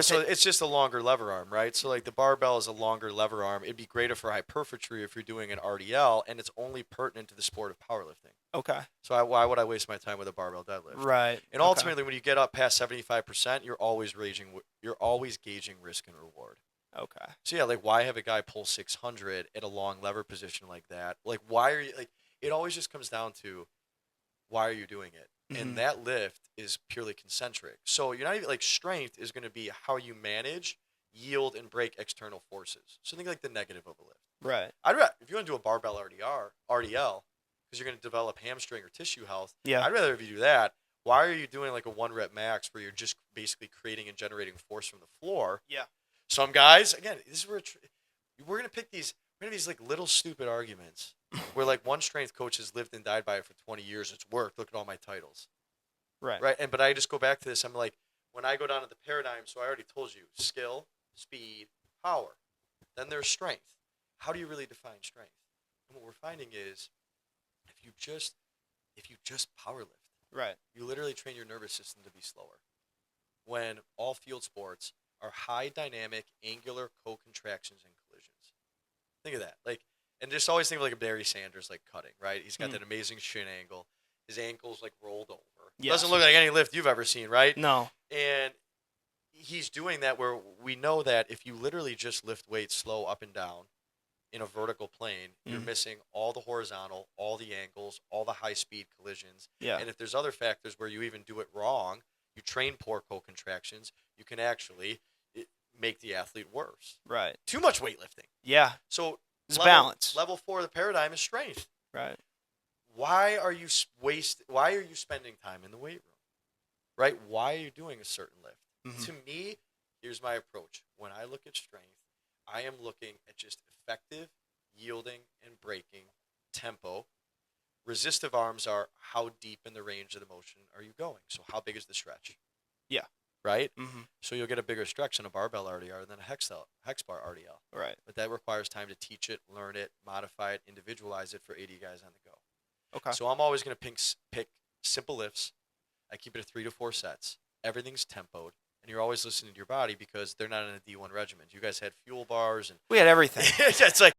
So it's just a longer lever arm, right? So like the barbell is a longer lever arm. It'd be greater for hypertrophy if you're doing an RDL, and it's only pertinent to the sport of powerlifting. Okay. So why would I waste my time with a barbell deadlift? Right. And Okay. ultimately, when you get up past 75%, you're always gauging risk and reward. Okay. So yeah, like why have a guy pull 600 at a long lever position like that? Like why are you like? It always just comes down to why are you doing it? And Mhm. that lift is purely concentric. So you're not even like strength is going to be how you manage, yield, and break external forces. So think like the negative of a lift. Right. If you want to do a barbell RDL, because you're going to develop hamstring or tissue health, Yeah. I'd rather if you do that. Why are you doing like a 1 rep max where you're just basically creating and generating force from the floor? Yeah. Some guys, again, this is where we're gonna pick these. We're gonna have these like little stupid arguments where like one strength coach has lived and died by it for 20 years. It's worked. Look at all my titles, Right. right? But I just go back to this. I'm like, when I go down to the paradigm. So I already told you, skill, speed, power. Then there's strength. How do you really define strength? And what we're finding is, if you just power lift, Right. you literally train your nervous system to be slower. When all field sports are high dynamic angular co-contractions and collisions. Think of that. Like, and just always think of like a Barry Sanders like cutting, right? He's got that amazing shin angle. His ankle's like rolled over. Yes. Doesn't look like any lift you've ever seen, right? No. And he's doing that where we know that if you literally just lift weights slow up and down in a vertical plane, you're missing all the horizontal, all the angles, all the high speed collisions. Yeah. And if there's other factors where you even do it wrong, you train poor co-contractions, you can actually make the athlete worse. Right. Too much weightlifting. Yeah. So it's balance. Level 4 of the paradigm is strength. Right. Why are you spending time in the weight room? Right? Why are you doing a certain lift? Mm-hmm. To me, here's my approach. When I look at strength, I am looking at just effective yielding and braking tempo. Resistive arms are how deep in the range of the motion are you going? So how big is the stretch? Yeah. Right? Mm-hmm. So you'll get a bigger stretch in a barbell RDR than a hex bar RDL. Right. But that requires time to teach it, learn it, modify it, individualize it for 80 guys on the go. Okay. So I'm always going to pick simple lifts. I keep it at 3 to 4 sets. Everything's tempoed. And you're always listening to your body because they're not in a D1 regimen. You guys had fuel bars and we had everything. it's like